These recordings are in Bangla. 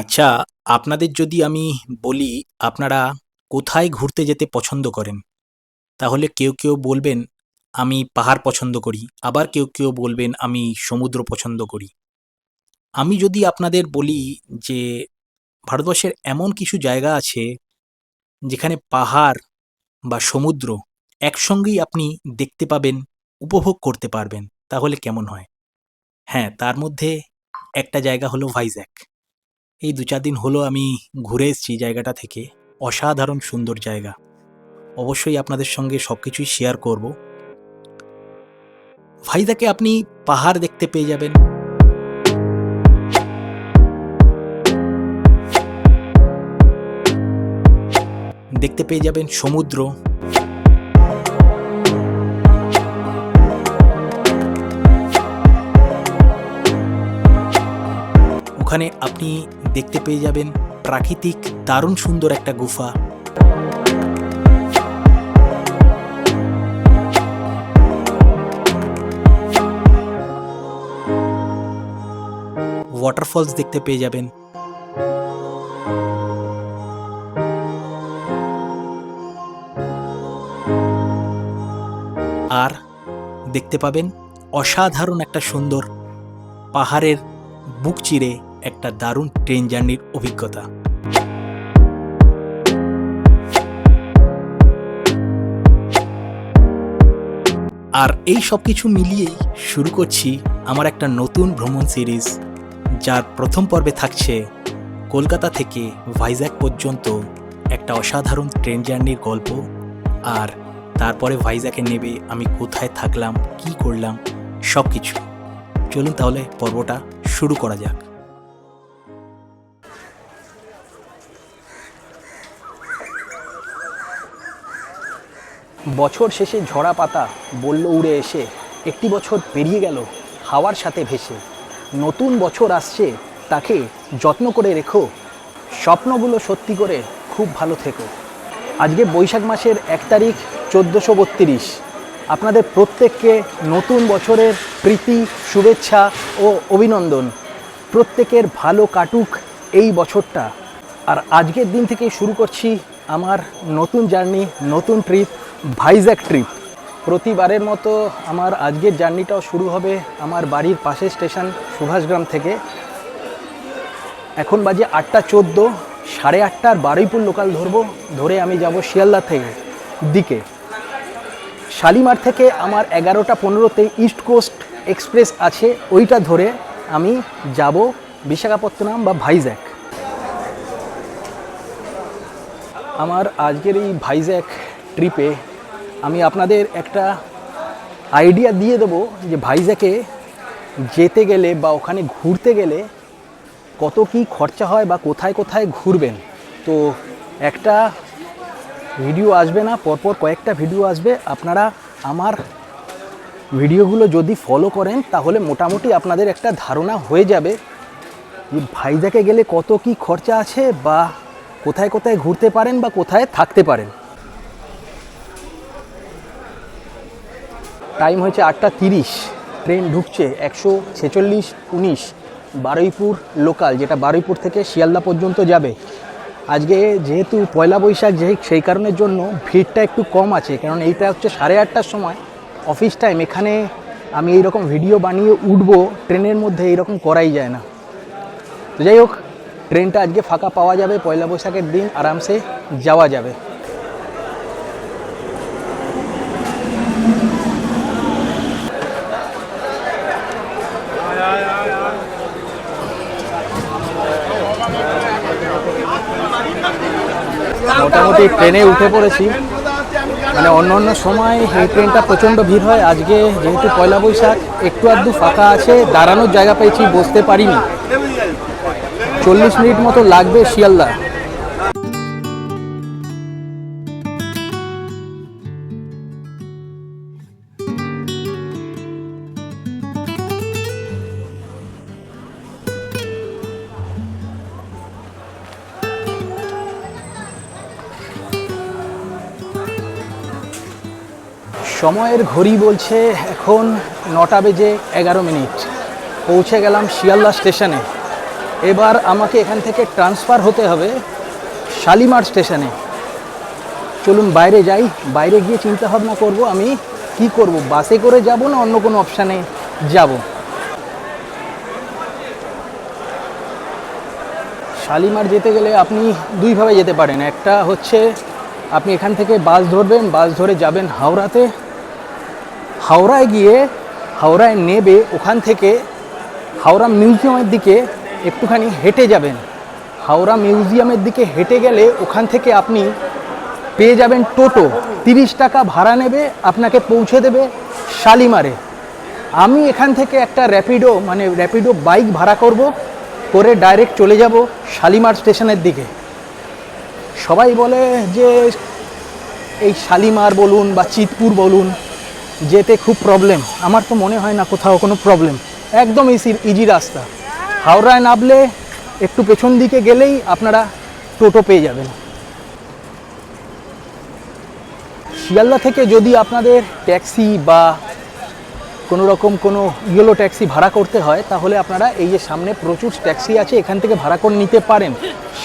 আচ্ছা, আপনাদের যদি আমি বলি আপনারা কোথায় ঘুরতে যেতে পছন্দ করেন? তাহলে কেউ বলবেন, "আমি পাহাড় পছন্দ করি।" আবার কেউ বলবেন, "আমি সমুদ্র পছন্দ করি।" আমি যদি আপনাদের বলি যে ভারতবর্ষের এমন কিছু জায়গা আছে যেখানে পাহাড় বা সমুদ্র একসঙ্গেই আপনি দেখতে পাবেন, উপভোগ করতে পারবেন, তাহলে কেমন হয়? হ্যাঁ, তার মধ্যে একটা জায়গা হলো ভাইজ্যাক। এই ২-৪ দিন হলো আমি ঘুরে এসেছি জায়গাটা থেকে। অসাধারণ সুন্দর জায়গা। অবশ্যই আপনাদের সঙ্গে সবকিছুই শেয়ার করব। ভাইজ্যাকে আপনি পাহাড় দেখতে পেয়ে যাবেন, দেখতে পেয়ে যাবেন সমুদ্র, ওখানে আপনি দেখতে পেয়ে যাবেন প্রাকৃতিক দারুণ সুন্দর একটা গুফা। ওয়াটারফলস দেখতে পেয়ে যাবেন। আর দেখতে পাবেন অসাধারণ একটা সুন্দর পাহাড়ের বুক চিরে একটা দারুণ ট্রেন জার্নির অভিজ্ঞতা। আর এই সব কিছু মিলিয়েই শুরু করছি আমার একটা নতুন ভ্রমণ সিরিজ, যার প্রথম পর্বে থাকছে কলকাতা থেকে ভাইজ্যাক পর্যন্ত একটা অসাধারণ ট্রেন জার্নির গল্প। আর তারপরে ভাইজ্যাকে নেবে আমি কোথায় থাকলাম, কি করলাম, সব কিছু। চলুন তাহলে পর্বটা শুরু করা যাক। বছর শেষে ঝরা পাতা বলল উড়ে এসে, একটি বছর পেরিয়ে গেল হাওয়ার সাথে ভেসে। নতুন বছর আসছে, তাকে যত্ন করে রেখো, স্বপ্নগুলো সত্যি করে খুব ভালো থেকো। আজকে বৈশাখ মাসের ১ তারিখ ১৪৩২। আপনাদের প্রত্যেককে নতুন বছরের প্রীতি, শুভেচ্ছা ও অভিনন্দন। প্রত্যেকের ভালো কাটুক এই বছরটা। আর আজকের দিন থেকে শুরু করছি আমার নতুন জার্নি, নতুন ট্রিপ, ভাইজ্যাক ট্রিপ। প্রতিবারের মতো আমার আজকের জার্নিটাও শুরু হবে আমার বাড়ির পাশের স্টেশন সুভাষগ্রাম থেকে। এখন বাজে ৮টা ১৪, ৮:৩০ বারুইপুর লোকাল ধরে আমি যাব শিয়ালদা থেকে দিকে। শালিমার থেকে আমার ১১টা ১৫-তে ইস্ট কোস্ট এক্সপ্রেস আছে, ওইটা ধরে আমি যাব বিশাখাপত্তনম বা ভাইজ্যাক। আমার আজকের এই ভাইজ্যাক ট্রিপে আমি আপনাদের একটা আইডিয়া দিয়ে দেবো যে ভাইজ্যাকে যেতে গেলে বা ওখানে ঘুরতে গেলে কত কি খরচা হয় বা কোথায় কোথায় ঘুরবেন। তো একটা ভিডিও আসবে না, পরপর কয়েকটা ভিডিও আসবে। আপনারা আমার ভিডিওগুলো যদি ফলো করেন তাহলে মোটামুটি আপনাদের একটা ধারণা হয়ে যাবে যে ভাইজ্যাকে গেলে কত কি খরচা আছে বা কোথায় কোথায় ঘুরতে পারেন বা কোথায় থাকতে পারেন। টাইম হয়েছে ৮টা ৩০, ট্রেন ঢুকছে ১৪৬-১৯ বারুইপুর লোকাল, যেটা বারুইপুর থেকে শিয়ালদা পর্যন্ত যাবে। আজকে যেহেতু পয়লা বৈশাখ, সেই কারণের জন্য ভিড়টা একটু কম আছে, কারণ এইটা হচ্ছে ৮:৩০ সময় অফিস টাইম। এখানে আমি এইরকম ভিডিও বানিয়ে উঠবো ট্রেনের মধ্যে, এইরকম করাই যায় না। তো যাই হোক, ট্রেনটা আজকে ফাঁকা পাওয়া যাবে, পয়লা বৈশাখের দিন আরামসে যাওয়া যাবে। মোটামুটি ট্রেনে উঠে পড়েছি। মানে অন্য সময় এই ট্রেনটা প্রচণ্ড ভিড় হয়, আজকে যেহেতু পয়লা বৈশাখ একটু আধটু ফাঁকা আছে, দাঁড়ানোর জায়গা পেয়েছি, বসতে পারিনি। ৪০ মিনিট মতো লাগবে শিয়ালদা। সময়ের ঘড়ি বলছে এখন ৯টা বেজে ১১ মিনিট। পৌঁছে গেলাম শিয়ালদা স্টেশনে। এবার আমাকে এখান থেকে ট্রান্সফার হতে হবে শালিমার স্টেশনে। চলুন বাইরে যাই, বাইরে গিয়ে চিন্তা ভাবনা করব আমি কি করব, বাসে করে যাব না অন্য কোনো অপশানে যাব। শালিমার যেতে গেলে আপনি দুইভাবে যেতে পারেন। একটা হচ্ছে আপনি এখান থেকে বাস ধরবেন, বাস ধরে যাবেন হাওড়াতে, হাওড়ায় গিয়ে হাওড়ায় নেবে ওখান থেকে হাওড়া মিউজিয়ামের দিকে একটুখানি হেঁটে যাবেন। হাওড়া মিউজিয়ামের দিকে হেঁটে গেলে ওখান থেকে আপনি পেয়ে যাবেন টোটো, 30 টাকা ভাড়া নেবে, আপনাকে পৌঁছে দেবে শালিমারে। আমি এখান থেকে একটা র্যাপিডো বাইক ভাড়া করব, করে ডাইরেক্ট চলে যাব শালিমার স্টেশনের দিকে। সবাই বলে যে এই শালিমার বলুন বা চিতপুর বলুন যেতে খুব প্রবলেম। আমার তো মনে হয় না কোথাও কোনো প্রবলেম, একদম ইজি রাস্তা। হাওড়ায় নামলে একটু পেছন দিকে গেলেই আপনারা টোটো পেয়ে যাবেন। শিয়ালদা থেকে যদি আপনাদের ট্যাক্সি বা কোনো রকম কোনো ইয়েলো ট্যাক্সি ভাড়া করতে হয়, তাহলে আপনারা এই যে সামনে প্রচুর ট্যাক্সি আছে, এখান থেকে ভাড়া করে নিতে পারেন।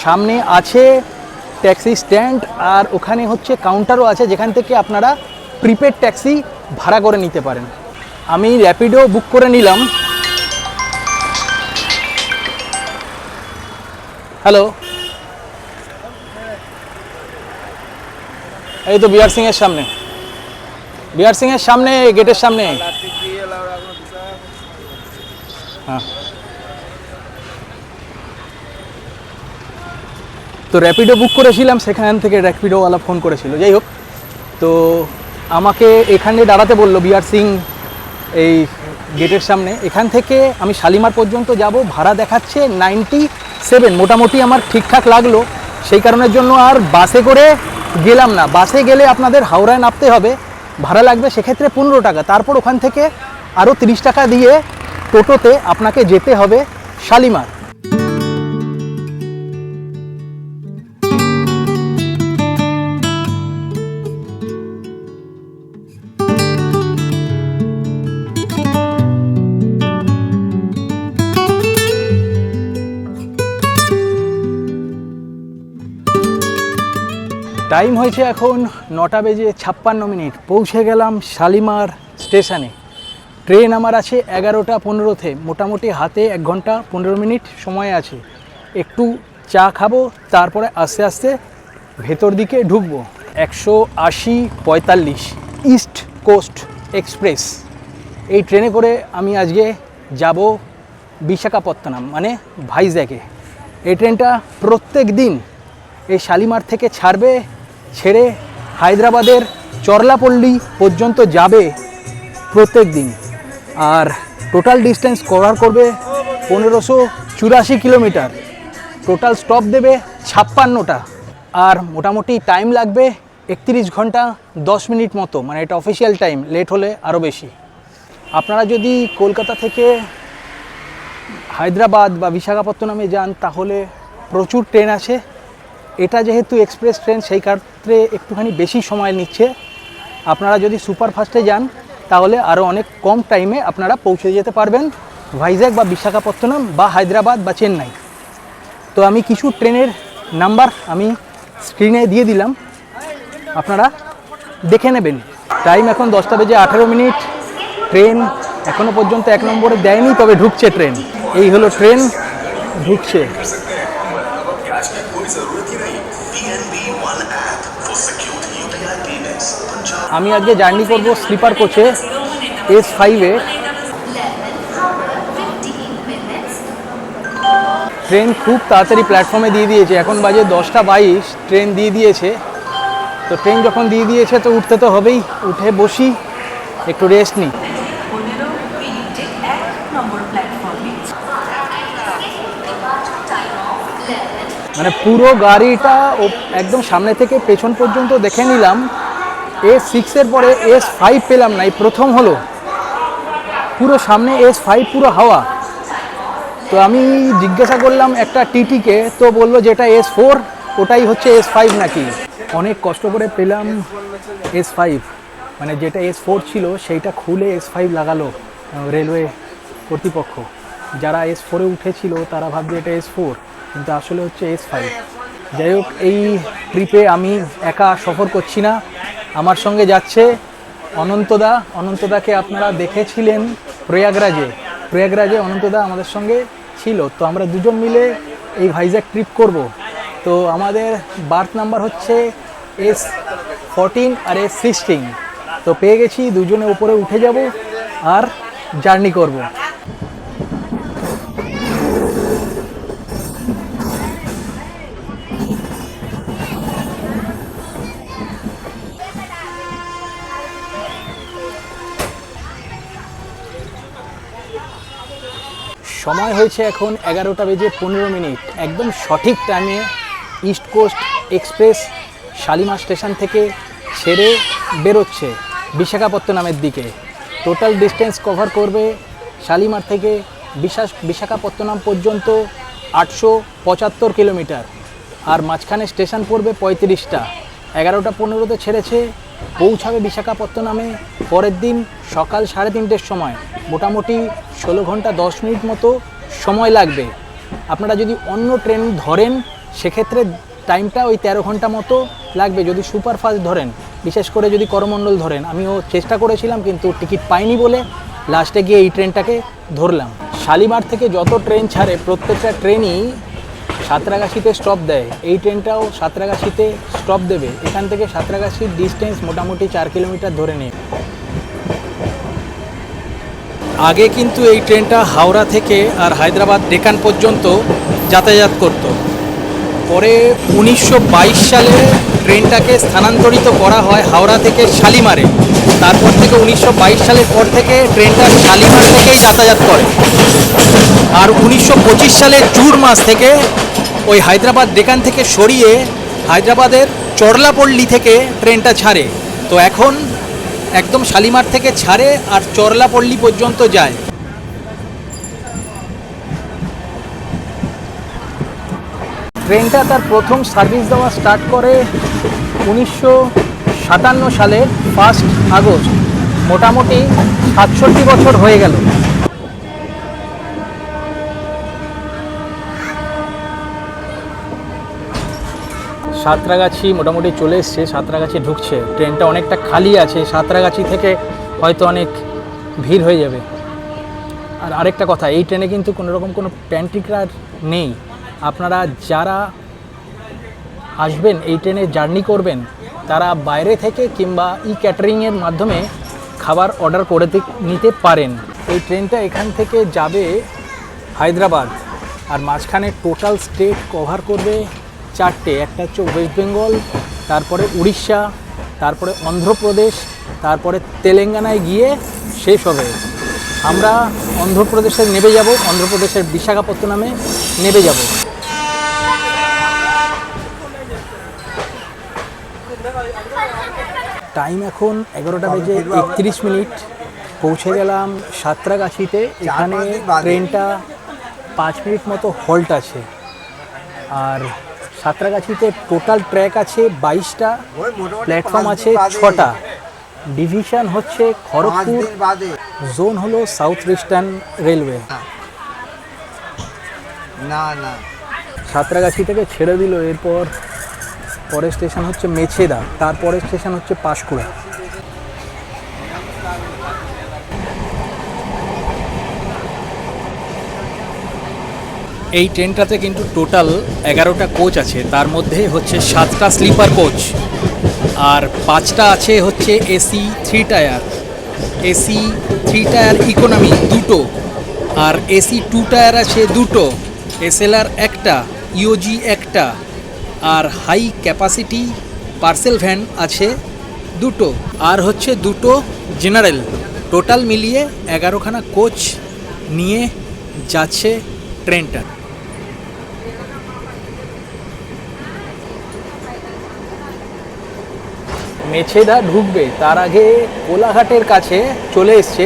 সামনে আছে ট্যাক্সি স্ট্যান্ড, আর ওখানে হচ্ছে কাউন্টারও আছে যেখান থেকে আপনারা প্রিপেড ট্যাক্সি ভাড়া করে নিতে পারেন। আমি র্যাপিডো বুক করে নিলাম। হ্যালো, এই তো বিআর সিংয়ের সামনে, বিআর সিংয়ের সামনে, গেটের সামনে। হ্যাঁ, তো র্যাপিডো বুক করেছিলাম, সেখান থেকে র্যাপিডোওয়ালা ফোন করেছিল। যাই হোক, তো আমাকে এখানে দাঁড়াতে বললো বিআর সিং এই গেটের সামনে। এখান থেকে আমি শালিমার পর্যন্ত যাব, ভাড়া দেখাচ্ছে 97। মোটামুটি আমার ঠিকঠাক লাগলো, সেই কারণের জন্য আর বাসে করে গেলাম না। বাসে গেলে আপনাদের হাওড়ায় নামতে হবে, ভাড়া লাগবে সেক্ষেত্রে 15 টাকা। তারপর ওখান থেকে আরও 30 টাকা দিয়ে টোটোতে আপনাকে যেতে হবে শালিমার। টাইম হয়েছে এখন 9:56। পৌঁছে গেলাম শালিমার স্টেশনে। ট্রেন আমার আছে 11:15-তে, মোটামুটি হাতে 1 ঘন্টা 15 মিনিট সময় আছে। একটু চা খাবো, তারপরে আস্তে আস্তে ভেতর দিকে ঢুকবো। 180-45 ইস্ট কোস্ট এক্সপ্রেস, এই ট্রেনে করে আমি আজকে যাব বিশাখাপত্তনম মানে ভাইজ্যাগে। এই ট্রেনটা প্রত্যেক দিন এই শালিমার থেকে ছাড়বে, ছেড়ে হায়দ্রাবাদের চরলাপল্লী পর্যন্ত যাবে প্রত্যেক দিন। আর টোটাল ডিস্টেন্স কভার করবে 1584 কিলোমিটার। টোটাল স্টপ দেবে 56টা, আর মোটামুটি টাইম লাগবে 31 ঘন্টা 10 মিনিট মতো, মানে এটা অফিসিয়াল টাইম, লেট হলে আরও বেশি। আপনারা যদি কলকাতা থেকে হায়দ্রাবাদ বা বিশাখাপত্তনমে যান তাহলে প্রচুর ট্রেন আছে। এটা যেহেতু এক্সপ্রেস ট্রেন, সেই ক্ষেত্রে একটুখানি বেশি সময় নিচ্ছে। আপনারা যদি সুপারফাস্টে যান তাহলে আরও অনেক কম টাইমে আপনারা পৌঁছে যেতে পারবেন ভাইজ্যাগ বা বিশাখাপত্তনম বা হায়দ্রাবাদ বা চেন্নাই। তো আমি কিছু ট্রেনের নাম্বার আমি স্ক্রিনে দিয়ে দিলাম, আপনারা দেখে নেবেন। টাইম এখন 10:18। ট্রেন এখনও পর্যন্ত 1 নম্বরে দেয়নি, তবে ঢুকছে ট্রেন। এই হলো ট্রেন, ঢুকছে। আমি আজকে জার্নি করব স্লিপার কোচে S5-এ। ট্রেন খুব তাড়াতাড়ি প্ল্যাটফর্মে দিয়ে দিয়েছে, এখন বাজে 10:22, ট্রেন দিয়ে দিয়েছে। তো ট্রেন যখন দিয়ে দিয়েছে তো উঠতে তো হবেই, উঠে বসি, একটু রেস্ট নিই। মানে পুরো গাড়িটা একদম সামনে থেকে পেছন পর্যন্ত দেখে নিলাম। S6-এর পরে S5 পেলাম না, এই প্রথম হলো। পুরো সামনে S5 পুরো হাওয়া। তো আমি জিজ্ঞাসা করলাম একটা টিটিকে, তো বললো যেটা S4 ওটাই হচ্ছে S5 নাকি। অনেক কষ্ট করে পেলাম S5, মানে যেটা S4 ছিল সেইটা খুলে S5 লাগালো রেলওয়ে কর্তৃপক্ষ। যারা S4-এ উঠেছিল তারা ভাবছে এটা S4, কিন্তু আসলে হচ্ছে S5। যাই হোক, এই ট্রিপে আমি একা সফর করছি না, আমার সঙ্গে যাচ্ছে অনন্তদা। অনন্তদাকে আপনারা দেখেছিলেন প্রয়াগরাজে অনন্তদা আমাদের সঙ্গে ছিল। তো আমরা দুজন মিলে এই ভাইজ্যাক ট্রিপ করব। তো আমাদের বার্থ নাম্বার হচ্ছে S14 আর S16। তো পেয়ে গেছি, দুজনে উপরে উঠে যাব আর জার্নি করব। সময় হয়েছে এখন 11:15। একদম সঠিক টাইমে East Coast Express Shalimar station থেকে ছেড়ে বেরোচ্ছে বিশাখাপত্তনমের দিকে। টোটাল ডিস্টেন্স কভার করবে শালিমার থেকে বিশাখাপত্তনম পর্যন্ত 875 কিলোমিটার, আর মাঝখানে স্টেশন পড়বে 35টা। 11:15 ছেড়েছে, পৌঁছাবে বিশাখাপত্তনমে পরের দিন সকাল 3:30-র সময়। মোটামুটি 16 ঘন্টা 10 মিনিট মতো সময় লাগবে। আপনারা যদি অন্য ট্রেন ধরেন সেক্ষেত্রে টাইমটা ওই 13 ঘন্টা মতো লাগবে যদি সুপারফাস্ট ধরেন, বিশেষ করে যদি করমণ্ডল ধরেন। আমিও চেষ্টা করেছিলাম কিন্তু টিকিট পাইনি বলে লাস্টে গিয়ে এই ট্রেনটাকে ধরলাম। শালিমার থেকে যত ট্রেন ছাড়ে প্রত্যেকটা ট্রেনই সাঁতরাগাছিতে স্টপ দেয়। এই ট্রেনটাও সাঁতরাগাছিতে স্টপ দেবে। এখান থেকে সাঁতরাগাছির ডিস্টেন্স মোটামুটি 4 কিলোমিটার ধরে নিন। আগে কিন্তু এই ট্রেনটা হাওড়া থেকে আর হায়দ্রাবাদ ডেকান পর্যন্ত যাতায়াত করত। পরে 1922 সালে ট্রেনটাকে স্থানান্তরিত করা হয় হাওড়া থেকে শালিমারে। তারপর থেকে 1922 সালের পর থেকে ট্রেনটা শালিমার থেকেই যাতায়াত করে। আর 1925 সালের জুন মাস থেকে ওই হায়দ্রাবাদ ডেকান থেকে সরিয়ে হায়দ্রাবাদের চরলাপল্লী থেকে ট্রেনটা ছাড়ে। তো এখন একদম শালিমার থেকে ছাড়ে আর চরলাপল্লী পর্যন্ত যায়। ট্রেনটা তার প্রথম সার্ভিস দেওয়া স্টার্ট করে 1957 সালের 1 আগস্ট। মোটামুটি 67 বছর হয়ে গেল। সাঁতরাগাছি মোটামুটি চলে এসছে, সাঁতরাগাছি ঢুকছে। ট্রেনটা অনেকটা খালি আছে, সাঁতরাগাছি থেকে হয়তো অনেক ভিড় হয়ে যাবে। আর আরেকটা কথা, এই ট্রেনে কিন্তু কোনোরকম কোনো প্যান্ট্রিকার নেই। আপনারা যারা আসবেন এই ট্রেনে জার্নি করবেন তারা বাইরে থেকে কিংবা ক্যাটারিংয়ের মাধ্যমে খাবার অর্ডার করে নিতে পারেন। এই ট্রেনটা এখান থেকে যাবে হায়দ্রাবাদ, আর মাঝখানে টোটাল স্টেট কভার করবে 4টে। একটা হচ্ছে ওয়েস্ট বেঙ্গল, তারপরে উড়িষ্যা, তারপরে অন্ধ্রপ্রদেশ, তারপরে তেলেঙ্গানায় গিয়ে শেষ হবে। আমরা অন্ধ্রপ্রদেশে নেমে যাব, অন্ধ্রপ্রদেশের বিশাখাপত্তনমে নেমে যাব। টাইম এখন 11:31। পৌঁছে গেলাম সাঁতরাগাছিতে। এখানে ট্রেনটা 5 মিনিট মতো হল্ট আছে। আর সাঁতরাগাছিতে টোটাল ট্র্যাক আছে 22টা, প্ল্যাটফর্ম আছে 6টা। ডিভিশন হচ্ছে খড়গপুর, জোন হলো সাউথ ওয়েস্টার্ন রেলওয়ে। সাঁতরাগাছি থেকে ছেড়ে দিল। এরপর পরের স্টেশন হচ্ছে মেছেদা, তারপরের স্টেশন হচ্ছে পাঁশকুড়া। এই ট্রেনটাতে কিন্তু টোটাল 11টা কোচ আছে, তার মধ্যে হচ্ছে 7টা স্লিপার কোচ আর 5টা আছে হচ্ছে AC 3 tier. AC 3 tier economy 2টো, আর এসি 2 টায়ার আছে 2টো, এসএলআর 1টা, ইওজি 1টা, আর হাই ক্যাপাসিটি পার্সেল ভ্যান আছে 2টো, আর হচ্ছে 2টো জেনারেল। টোটাল মিলিয়ে 11খানা কোচ নিয়ে যাচ্ছে ট্রেনটা। মেছেদা ঢুকবে তার আগে কোলাঘাটের কাছে চলে এসছে।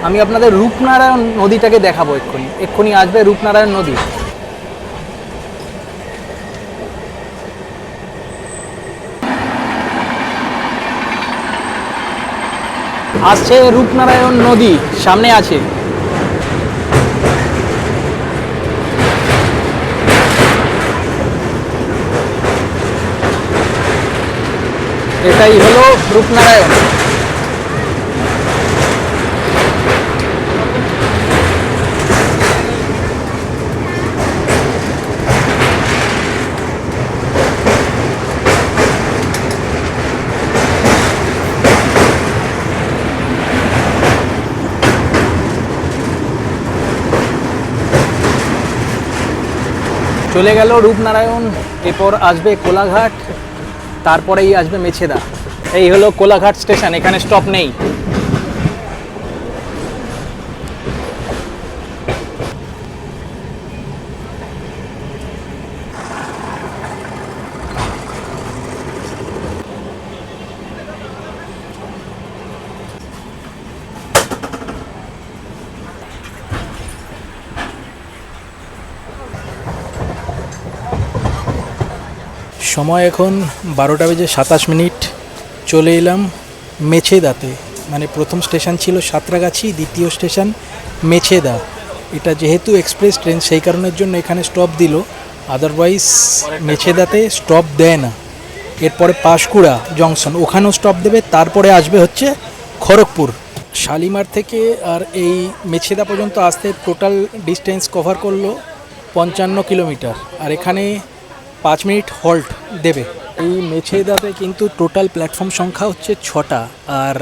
আমি আপনাদের রূপনারায়ণ নদীটাকে দেখাবো। এক্ষুনি আসবে রূপনারায়ণ নদী। আসছে রূপনারায়ণ নদী, সামনে আছে। এটাই হলো রূপনারায়ণ। চলে গেল রূপনারায়ণ, এরপর আসবে কোলাঘাট, তারপরেই আসবে মেছেদা। এই হলো কোলাঘাট স্টেশন, এখানে স্টপ নেই। সময় এখন 12:27। চলে এলাম মেছেদাতে। মানে প্রথম স্টেশন ছিল সাঁতরাগাছি, দ্বিতীয় স্টেশন মেছেদা। এটা যেহেতু এক্সপ্রেস ট্রেন সেই কারণের জন্য এখানে স্টপ দিল, আদারওয়াইজ মেছেদাতে স্টপ দেয় না। এরপরে পাঁশকুড়া জংশন, ওখানেও স্টপ দেবে। তারপরে আসবে হচ্ছে খড়গপুর। শালিমার থেকে আর এই মেছেদা পর্যন্ত আসতে টোটাল ডিস্টেন্স কভার করলো 55 কিলোমিটার। আর এখানে 5 মিনিট হল্ট দেবে। এই মেছেদাতে কিন্তু টোটাল প্ল্যাটফর্ম সংখ্যা হচ্ছে 6টা। আর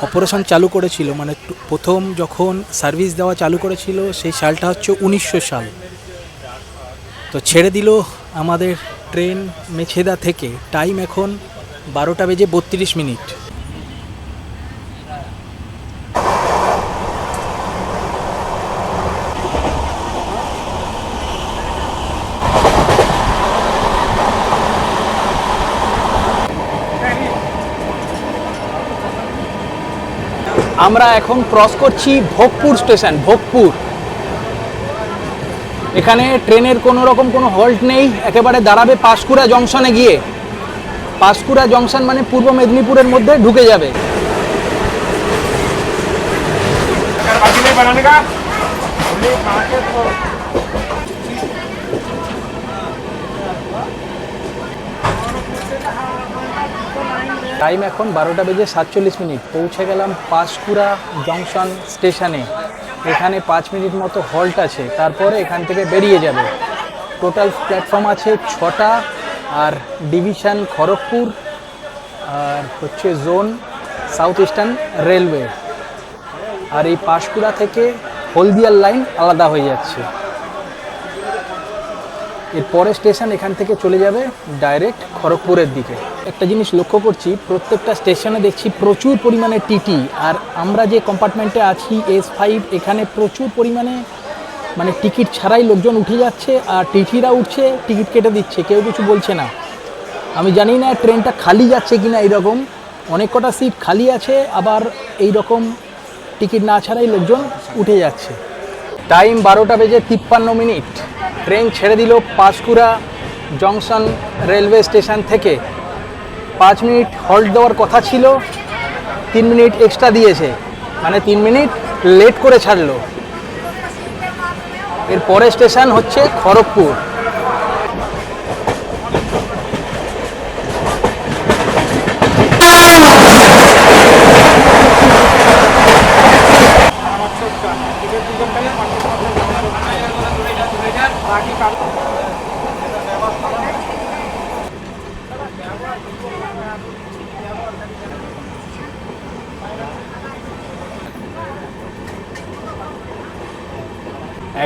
অপারেশন চালু করেছিল, মানে প্রথম যখন সার্ভিস দেওয়া চালু করেছিল সেই সালটা হচ্ছে 1900 সাল। তো ছেড়ে দিল আমাদের ট্রেন মেছেদা থেকে। টাইম এখন 12:32। আমরা এখন ক্রস করছি ভোগপুর স্টেশন। ভোগপুর, এখানে ট্রেনের কোনো রকম কোনো হল্ট নেই, একেবারে দাঁড়াবে পাঁশকুড়া জংশনে গিয়ে। পাঁশকুড়া জংশন মানে পূর্ব মেদিনীপুরের মধ্যে ঢুকে যাবে। টাইম এখন 12:47। পৌঁছে গেলাম পাঁশকুড়া জংশন স্টেশনে। এখানে 5 মিনিট মতো হল্ট আছে, তারপরে এখান থেকে বেরিয়ে যাবে। টোটাল প্ল্যাটফর্ম আছে 6টা। আর ডিভিশন খড়গপুর, আর হচ্ছে জোন সাউথ ইস্টার্ন রেলওয়ে। আর এই পাঁশকুড়া থেকে হলদিয়ার লাইন আলাদা হয়ে যাচ্ছে। এর পরের স্টেশন এখান থেকে চলে যাবে ডাইরেক্ট খড়গপুরের দিকে। একটা জিনিস লক্ষ্য করছি, প্রত্যেকটা স্টেশনে দেখছি প্রচুর পরিমাণে টিটি। আর আমরা যে কম্পার্টমেন্টে আছি S5, এখানে প্রচুর পরিমাণে মানে টিকিট ছাড়াই লোকজন উঠে যাচ্ছে, আর টিটিরা উঠছে, টিকিট কেটে দিচ্ছে, কেউ কিছু বলছে না। আমি জানি না ট্রেনটা খালি যাচ্ছে কিনা। এইরকম অনেক কটা সিট খালি আছে, আবার এই রকম টিকিট না ছাড়াই লোকজন উঠে যাচ্ছে। টাইম 12:53। ট্রেন ছেড়ে দিল পাঁশকুড়া জংশন রেলওয়ে স্টেশন থেকে। 5 মিনিট হল্ট দেওয়ার কথা ছিল, 3 মিনিট এক্সট্রা দিয়েছে, মানে 3 মিনিট লেট করে ছাড়লো। এর পরের স্টেশন হচ্ছে খড়গপুর।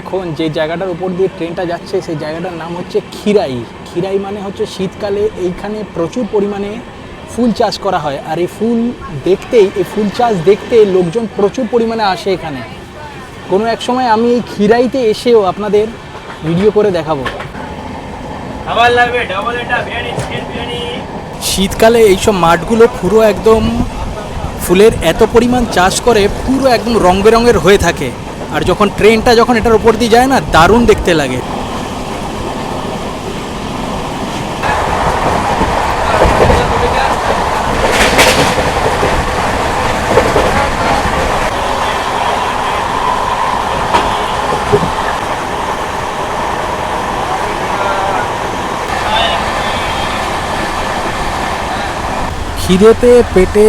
এখন যে জায়গাটার উপর দিয়ে ট্রেনটা যাচ্ছে সেই জায়গাটার নাম হচ্ছে খিরাই। খিরাই মানে হচ্ছে শীতকালে এইখানে প্রচুর পরিমাণে ফুল চাষ করা হয়। আর এই ফুল দেখতেই, এই ফুল চাষ দেখতে লোকজন প্রচুর পরিমাণে আসে এখানে। কোনো এক সময় আমি এই খিরাইতে এসেও আপনাদের ভিডিও করে দেখাবো। শীতকালে এইসব মাঠগুলো পুরো একদম ফুলের এত পরিমাণ চাষ করে, পুরো একদম রং বেরঙের হয়ে থাকে। আর যখন ট্রেনটা যখন এটার উপর দিয়ে যায় না, দারুণ দেখতে লাগে। খিদেতে পেটে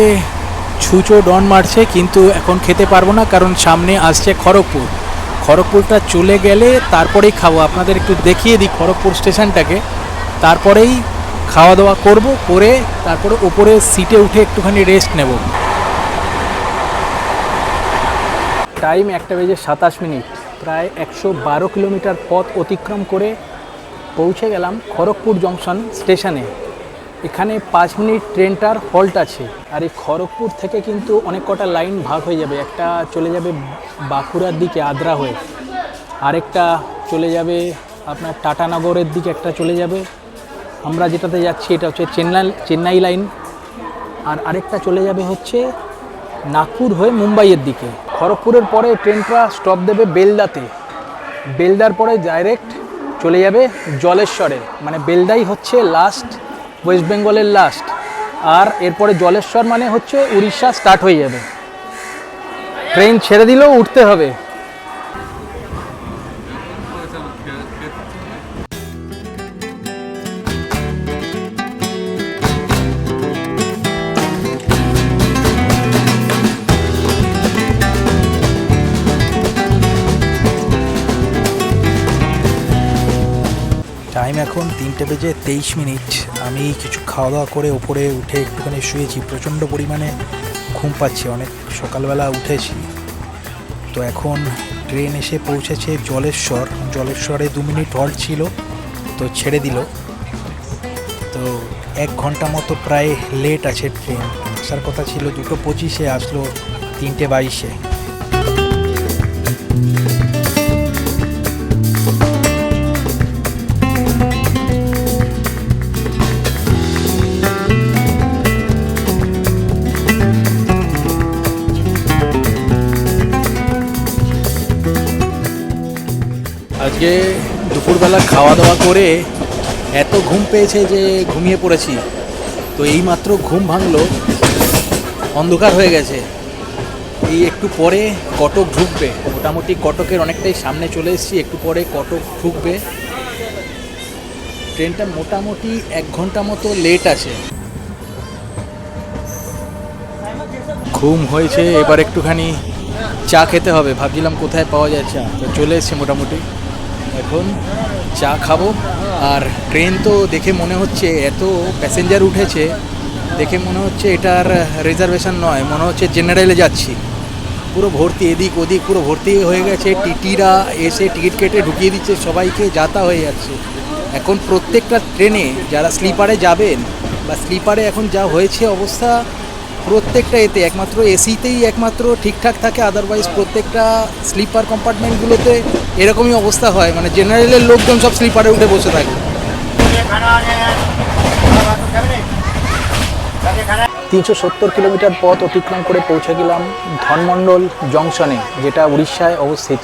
ছুঁচো ডন মারছে, কিন্তু এখন খেতে পারবো না, কারণ সামনে আসছে খড়গপুর। খড়গপুরটা চলে গেলে তারপরেই খাবো। আপনাদের একটু দেখিয়ে দিই খড়গপুর স্টেশনটাকে, তারপরেই খাওয়া দাওয়া করব, করে তারপরে ওপরে সিটে উঠে একটুখানি রেস্ট নেব। টাইম 1:27, প্রায় 112 কিলোমিটার পথ অতিক্রম করে পৌঁছে গেলাম খড়গপুর জংশন স্টেশনে। এখানে 5 মিনিট ট্রেনটার হল্ট আছে। আর এই খড়গপুর থেকে কিন্তু অনেক কটা লাইন ভাগ হয়ে যাবে। একটা চলে যাবে বাঁকুড়ার দিকে আদ্রা হয়ে, আরেকটা চলে যাবে আপনার টাটানগরের দিকে, একটা চলে যাবে, আমরা যেটাতে যাচ্ছি এটা হচ্ছে চেন্নাই লাইন, আর আরেকটা চলে যাবে হচ্ছে নাগপুর হয়ে মুম্বাইয়ের দিকে। খড়গপুরের পরে ট্রেনটা স্টপ দেবে বেলদাতে। বেলদার পরে ডাইরেক্ট চলে যাবে জলেশ্বরে, মানে বেলদাই হচ্ছে লাস্ট, ওয়েস্ট বেঙ্গলের লাস্ট। আর এরপরে জলেশ্বর মানে হচ্ছে উড়িষ্যা স্টার্ট হয়ে যাবে। ট্রেন ছেড়ে দিলেও উঠতে হবে। টাইম এখন 3:23। আমি কিছু খাওয়া দাওয়া করে ওপরে উঠে একটুখানি শুয়েছি। প্রচণ্ড পরিমাণে ঘুম পাচ্ছে, অনেক সকালবেলা উঠেছি। তো এখন ট্রেন এসে পৌঁছেছে জলেশ্বর। জলেশ্বরে 2 মিনিট হল্ট ছিল, তো ছেড়ে দিল। তো 1 ঘন্টা মতো প্রায় লেট আছে ট্রেন। আসার কথা ছিল 2:25, আসলো 3:22। আজকে দুপুরবেলা খাওয়া দাওয়া করে এত ঘুম পেয়েছে যে ঘুমিয়ে পড়েছি। তো এইমাত্র ঘুম ভাঙলো, অন্ধকার হয়ে গেছে। এই একটু পরে কটক ঢুকবে, মোটামুটি কটকের অনেকটাই সামনে চলে এসেছি। একটু পরে কটক ঢুকবে। ট্রেনটা মোটামুটি 1 ঘন্টা মতো লেট আছে। ঘুম হয়েছে, এবার একটুখানি চা খেতে হবে। ভাবছিলাম কোথায় পাওয়া যায় চা, তো চলে এসেছি মোটামুটি। এখন চা খাবো। আর ট্রেন তো দেখে মনে হচ্ছে, এত প্যাসেঞ্জার উঠেছে, দেখে মনে হচ্ছে এটার রিজার্ভেশন নয়, মনে হচ্ছে জেনারেলে যাচ্ছি। পুরো ভর্তি, এদিক ওদিক পুরো ভর্তি হয়ে গেছে। টিটিরা এসে টিকিট কেটে ঢুকিয়ে দিচ্ছে সবাইকে, যাতা হয়ে যাচ্ছে। এখন প্রত্যেকটা ট্রেনে যারা স্লিপারে যাবেন, বা স্লিপারে এখন যা হয়েছে অবস্থা, প্রত্যেকটা এতে একমাত্র এসিতেই একমাত্র ঠিকঠাক থাকে, আদারওয়াইজ প্রত্যেকটা স্লিপার কম্পার্টমেন্টগুলোতে এরকমই অবস্থা হয়। মানে জেনারেলের লোকজন সব স্লিপারে উঠে বসে থাকে। 370 কিলোমিটার পথ অতিক্রম করে পৌঁছে গেলাম ধনমণ্ডল জংশনে, যেটা উড়িষ্যায় অবস্থিত।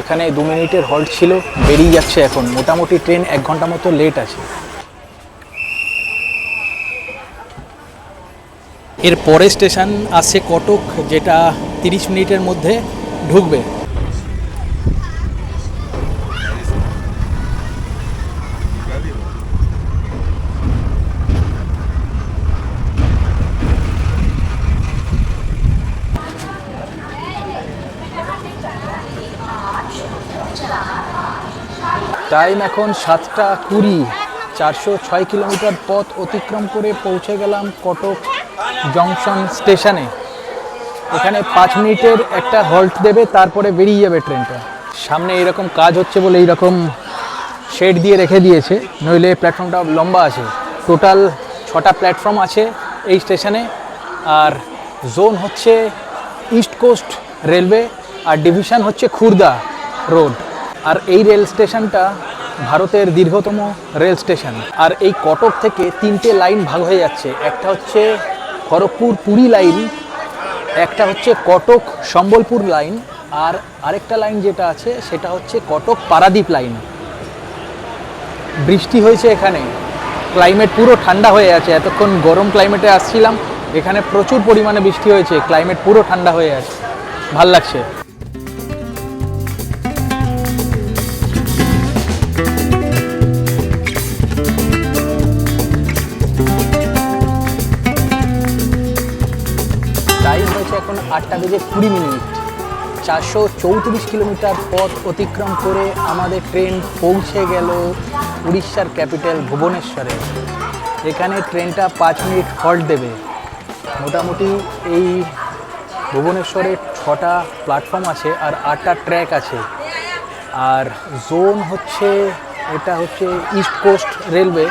এখানে 2 মিনিটের হল্ট ছিল, বেরিয়ে যাচ্ছে এখন। মোটামুটি ট্রেন 1 ঘন্টা মতো লেট আছে। এর পরে স্টেশন আসছে কটক, যেটা 30 মিনিটের মধ্যে ঢুকবে। টাইম এখন 7:20। 406 কিলোমিটার পথ অতিক্রম করে পৌঁছে গেলাম কটক জংশন স্টেশনে। এখানে 5 মিনিটের একটা হল্ট দেবে, তারপরে বেরিয়ে যাবে ট্রেনটা। সামনে এরকম কাজ হচ্ছে বলে এইরকম শেড দিয়ে রেখে দিয়েছে, নইলে প্ল্যাটফর্মটা লম্বা আছে। টোটাল 6টা প্ল্যাটফর্ম আছে এই স্টেশনে। আর জোন হচ্ছে ইস্ট কোস্ট রেলওয়ে, আর ডিভিশন হচ্ছে খুর্দা রোড। আর এই রেল স্টেশনটা ভারতের দীর্ঘতম রেল স্টেশন। আর এই কটক থেকে 3টে লাইন ভাগ হয়ে যাচ্ছে। একটা হচ্ছে খড়গপুর পুরী লাইন, একটা হচ্ছে কটক সম্বলপুর লাইন, আর আরেকটা লাইন যেটা আছে সেটা হচ্ছে কটক পারাদ্বীপ লাইন। বৃষ্টি হয়েছে এখানে, ক্লাইমেট পুরো ঠান্ডা হয়ে আছে। এতক্ষণ গরম ক্লাইমেটে আসছিলাম, এখানে প্রচুর পরিমাণে বৃষ্টি হয়েছে, ক্লাইমেট পুরো ঠান্ডা হয়ে আছে, ভাল লাগছে। 8:20 434 কিলোমিটার পথ অতিক্রম করে আমাদের ট্রেন পৌঁছে গেল উড়িষ্যার ক্যাপিটাল ভুবনেশ্বরে। এখানে ট্রেনটা 5 মিনিট হল্ট দেবে। মোটামুটি এই ভুবনেশ্বরে 6টা প্ল্যাটফর্ম আছে আর 8টা ট্র্যাক আছে। আর জোন হচ্ছে, এটা হচ্ছে East Coast Railway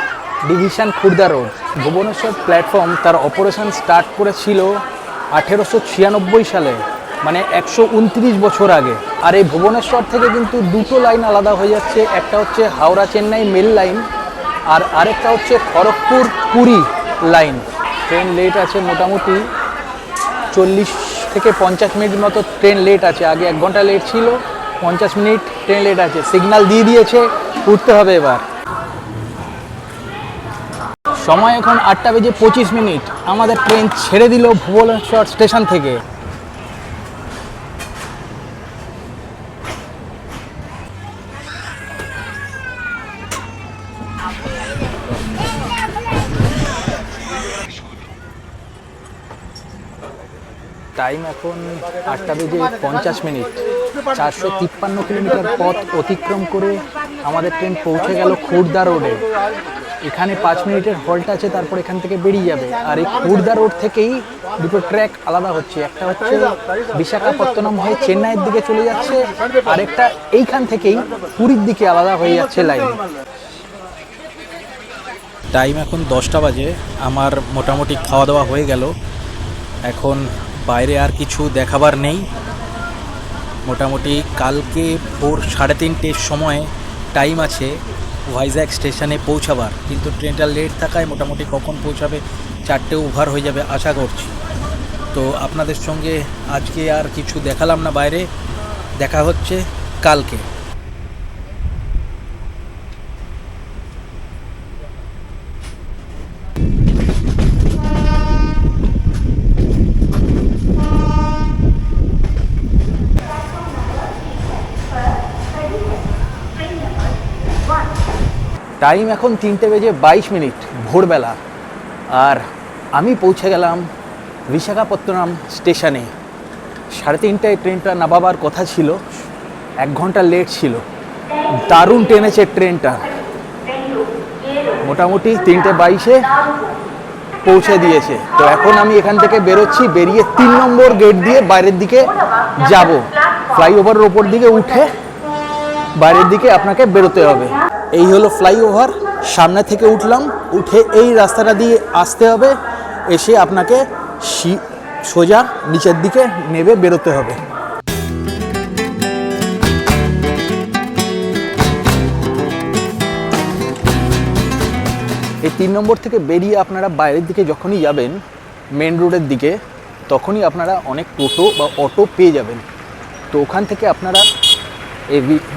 division Khurda Road. Bhubaneswar platform তার অপারেশন স্টার্ট করেছিল 1896 সালে, মানে 129 বছর আগে। আর এই ভুবনেশ্বর থেকে কিন্তু দুটো লাইন আলাদা হয়ে যাচ্ছে, একটা হচ্ছে হাওড়া চেন্নাই মেল লাইন আর আরেকটা হচ্ছে Kharagpur Puri line. Train late আছে মোটামুটি 40 থেকে 50 মিনিট মতো ট্রেন লেট আছে। আগে 1 ঘন্টা লেট ছিল, 50 মিনিট ট্রেন লেট আছে। সিগন্যাল দিয়ে দিয়েছে, উঠতে হবে এবার। সময় এখন 8:25। আমাদের ট্রেন ছেড়ে দিল ভুবনেশ্বর স্টেশন থেকে। টাইম এখন 8:50। 453 কিলোমিটার পথ অতিক্রম করে আমাদের ট্রেন পৌঁছে গেল খুর্দা রোডে। এখানে 5 মিনিটের হল্ট আছে, তারপর এখান থেকে বেরিয়ে যাবে। আর এই খুর্দা রোড থেকেই দুটো ট্র্যাক আলাদা হচ্ছে, একটা হচ্ছে বিশাখাপত্তনম হয়ে চেন্নাইয়ের দিকে চলে যাচ্ছে, আরেকটা এইখান থেকেই পুরীর দিকে আলাদা হয়ে যাচ্ছে লাইন। টাইম এখন 10টা বাজে। আমার মোটামুটি খাওয়া দাওয়া হয়ে গেল। এখন বাইরে আর কিছু দেখাবার নেই। মোটামুটি কালকে ভোর 3:30-র সময় টাইম আছে ভাইজ্যাগ স্টেশনে পৌঁছাবার, কিন্তু ট্রেনটা লেট থাকায় মোটামুটি কখন পৌঁছাবে 4টে ওভার হয়ে যাবে আশা করছি। তো আপনাদের সঙ্গে আজকে আর কিছু দেখালাম না বাইরে, দেখা হচ্ছে কালকে। টাইম এখন 3:22 ভোরবেলা। আর আমি পৌঁছে গেলাম বিশাখাপত্তনম স্টেশনে। 3:30টায় ট্রেনটা নামাবার কথা ছিল, 1 ঘন্টা লেট ছিল। দারুণ টেনেছে ট্রেনটা, মোটামুটি 3:22-এ পৌঁছে দিয়েছে। তো এখন আমি এখান থেকে বেরোচ্ছি, বেরিয়ে 3 নম্বর গেট দিয়ে বাইরের দিকে যাব। ফ্লাইওভারের ওপর দিকে উঠে বাইরের দিকে আপনাকে বেরোতে হবে। এই হলো ফ্লাইওভার, সামনে থেকে উঠলাম, উঠে এই রাস্তাটা দিয়ে আসতে হবে, এসে আপনাকে সোজা নিচের দিকে নেবে বেরোতে হবে। এই 3 নম্বর থেকে বেরিয়ে আপনারা বাইরের দিকে যখনই যাবেন মেন রোডের দিকে, তখনই আপনারা অনেক টোটো বা অটো পেয়ে যাবেন। তো ওখান থেকে আপনারা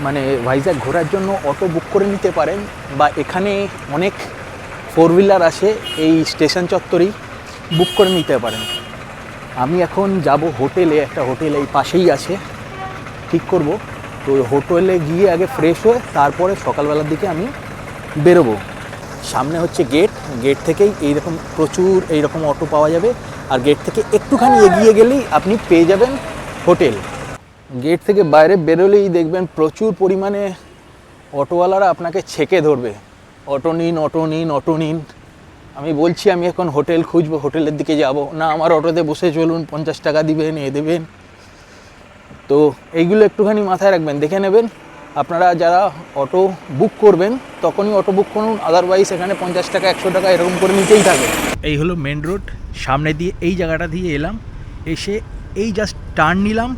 মানে ভাইজ্যাগ ঘোরার জন্য অটো বুক করে নিতে পারেন, বা এখানে অনেক 4 হুইলার আসে, এই স্টেশন চত্বরেই বুক করে নিতে পারেন। আমি এখন যাব হোটেলে, একটা হোটেল এই পাশেই আছে, ঠিক করব। তো হোটেলে গিয়ে আগে ফ্রেশ হয়ে তারপরে সকালবেলার দিকে আমি বেরোবো। সামনে হচ্ছে গেট, গেট থেকেই এইরকম প্রচুর এইরকম অটো পাওয়া যাবে। আর গেট থেকে একটুখানি এগিয়ে গেলেই আপনি পেয়ে যাবেন হোটেল। গেট থেকে বাইরে বেরোলেই দেখবেন প্রচুর পরিমাণে অটোওয়ালারা আপনাকে ছেঁকে ধরবে, অটো নিন, অটো নিন, অটো নিন। আমি বলছি আমি এখন হোটেল খুঁজবো, হোটেলের দিকে যাব না, আমার অটোতে বসে চলুন, 50 টাকা দিবেন, দেবেন। তো এইগুলো একটুখানি মাথায় রাখবেন, দেখে নেবেন। আপনারা যারা অটো বুক করবেন তখনই অটো বুক করুন, আদারওয়াইজ এখানে 50 টাকা 100 টাকা এরকম করে নিতেই থাকে। এই হলো মেন রোড, সামনে দিয়ে এই জায়গাটা দিয়ে এলাম, এসে এই জাস্ট টার্ন নিলাম,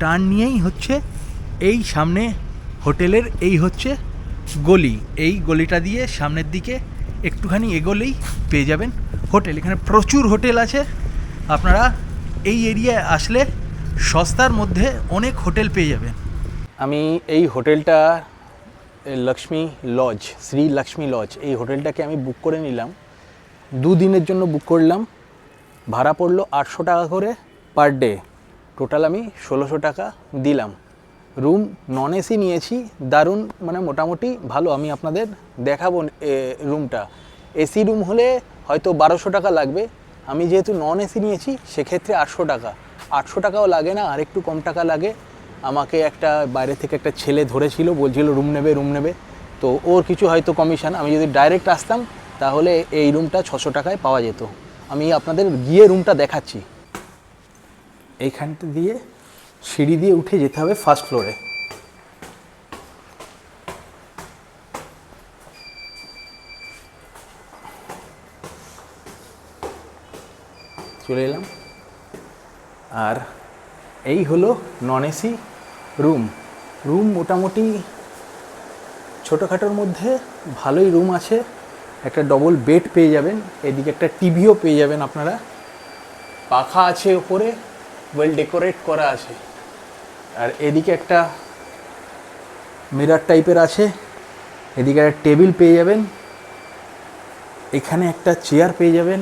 টার্ন নিয়েই হচ্ছে এই সামনে হোটেলের এই হচ্ছে গলি। এই গলিটা দিয়ে সামনের দিকে একটুখানি এগোলেই পেয়ে যাবেন হোটেল। এখানে প্রচুর হোটেল আছে, আপনারা এই এরিয়ায় আসলে সস্তার মধ্যে অনেক হোটেল পেয়ে যাবেন। আমি এই হোটেলটা লক্ষ্মী লজ, শ্রী লক্ষ্মী লজ, এই হোটেলটাকে আমি বুক করে নিলাম। 2 দিনের জন্য বুক করলাম, ভাড়া পড়লো 800 টাকা করে পার ডে। টোটাল আমি 1600 টাকা দিলাম। রুম নন এসি নিয়েছি, দারুণ, মানে মোটামুটি ভালো। আমি আপনাদের দেখাবো রুমটা। এসি রুম হলে হয়তো 1200 টাকা লাগবে, আমি যেহেতু নন এসি নিয়েছি সেক্ষেত্রে 800 টাকা। 800 টাকাও লাগে না, আর একটু কম টাকা লাগে। আমাকে একটা বাইরে থেকে একটা ছেলে ধরেছিল, বলছিল রুম নেবে, তো ওর কিছু হয়তো কমিশন। আমি যদি ডাইরেক্ট আসতাম তাহলে এই রুমটা 600 টাকায় পাওয়া যেত। আমি আপনাদের গিয়ে রুমটা দেখাচ্ছি। এইখানটা দিয়ে সিঁড়ি দিয়ে উঠে যেতে হবে ফার্স্ট ফ্লোরে। চলে এলাম, আর এই হলো নন এসি রুম মোটামুটি ছোটোখাটোর মধ্যে ভালোই রুম আছে। একটা ডবল বেড পেয়ে যাবেন, এদিকে একটা টিভিও পেয়ে যাবেন আপনারা। পাখা আছে ওপরে, ওয়েল ডেকোরেট করা আছে। আর এদিকে একটা মিরর টাইপের আছে, এদিকে একটা টেবিল পেয়ে যাবেন, এখানে একটা চেয়ার পেয়ে যাবেন।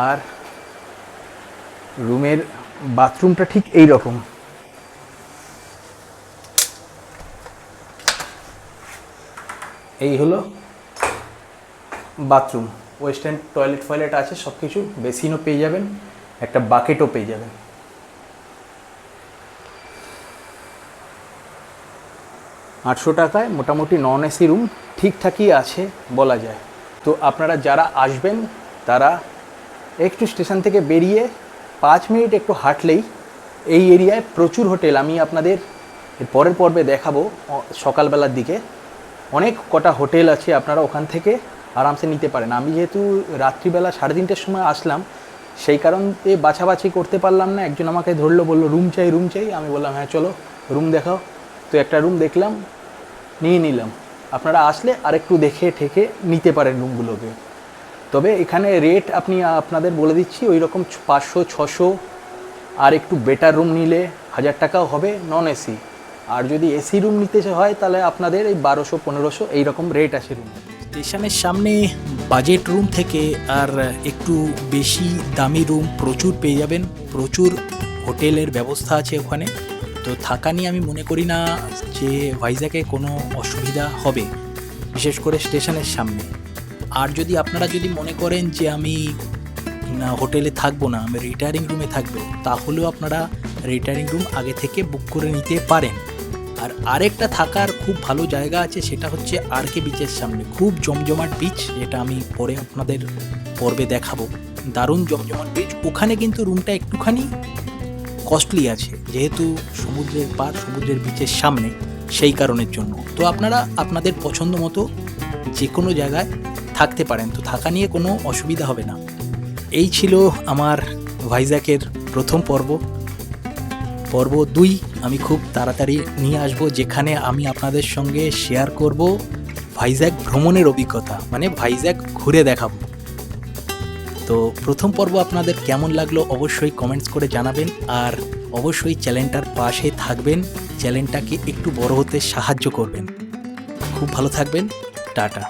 আর রুমের বাথরুমটা ঠিক এই রকম। এই হলো বাথরুম, ওয়েস্টার্ন টয়লেট আছে সব কিছু, বেসিনও পেয়ে যাবেন, একটা বাকেটও পেয়ে যাবেন। আটশো টাকায় মোটামুটি নন এসি রুম ঠিকঠাকই আছে বলা যায়। তো আপনারা যারা আসবেন তারা একটু স্টেশন থেকে বেরিয়ে 5 মিনিট একটু হাঁটলেই এই এরিয়ায় প্রচুর হোটেল, আমি আপনাদের পরের পর্বে দেখাবো। সকালবেলার দিকে অনেক কটা হোটেল আছে, আপনারা ওখান থেকে আরামসে নিতে পারেন। আমি যেহেতু রাত্রিবেলা 3:30-র সময় আসলাম, সেই কারণে বাছাবাছি করতে পারলাম না। একজন আমাকে ধরলো, বললো রুম চাই। আমি বললাম হ্যাঁ চলো রুম দেখাও। তো একটা রুম দেখলাম, নিয়ে নিলাম। আপনারা আসলে আরেকটু দেখে ঠেকে নিতে পারেন রুমগুলোকে। তবে এখানে রেট আপনাদের বলে দিচ্ছি, ওই রকম 500-600, আর একটু বেটার রুম নিলে 1000 টাকাও হবে নন এসি। আর যদি এসি রুম নিতে হয় তাহলে আপনাদের এই 1200-1500 এইরকম রেট আছে রুম। স্টেশনের সামনে বাজেট রুম থেকে আর একটু বেশি দামি রুম প্রচুর পেয়ে যাবেন, প্রচুর হোটেলের ব্যবস্থা আছে ওখানে। তো থাকা নিয়ে আমি মনে করি না যে ভাইজ্যাগে কোনো অসুবিধা হবে, বিশেষ করে স্টেশনের সামনে। আর যদি আপনারা মনে করেন যে আমি না হোটেলে থাকবো না, আমি রিটায়ারিং রুমে থাকবো, তাহলেও আপনারা রিটায়ারিং রুম আগে থেকে বুক করে নিতে পারেন। আর আরেকটা থাকার খুব ভালো জায়গা আছে, সেটা হচ্ছে আরকে বিচের সামনে, খুব জমজমাট বিচ, যেটা আমি পরে আপনাদের পর্বে দেখাবো। দারুণ জমজমাট বিচ। ওখানে কিন্তু রুমটা একটুখানি কস্টলি আছে, যেহেতু সমুদ্রের পার, সমুদ্রের বিচের সামনে, সেই কারণের জন্য। তো আপনারা আপনাদের পছন্দ মতো যে কোনো জায়গায় থাকতে পারেন, তো থাকা নিয়ে কোনো অসুবিধা হবে না। এই ছিল আমার ভাইজ্যাগের প্রথম পর্ব 2 আমি খুব তাড়াতাড়ি নিয়ে আসবো, যেখানে আমি আপনাদের সঙ্গে শেয়ার করব ভাইজ্যাগ ভ্রমণের অভিজ্ঞতা, মানে ভাইজ্যাগ ঘুরে দেখাবো। তো প্রথম পর্ব আপনাদের কেমন লাগলো অবশ্যই কমেন্টস করে জানাবেন, আর অবশ্যই চ্যানেলটার পাশে থাকবেন, চ্যানেলটাকে একটু বড় হতে সাহায্য করবেন। খুব ভালো থাকবেন, টাটা।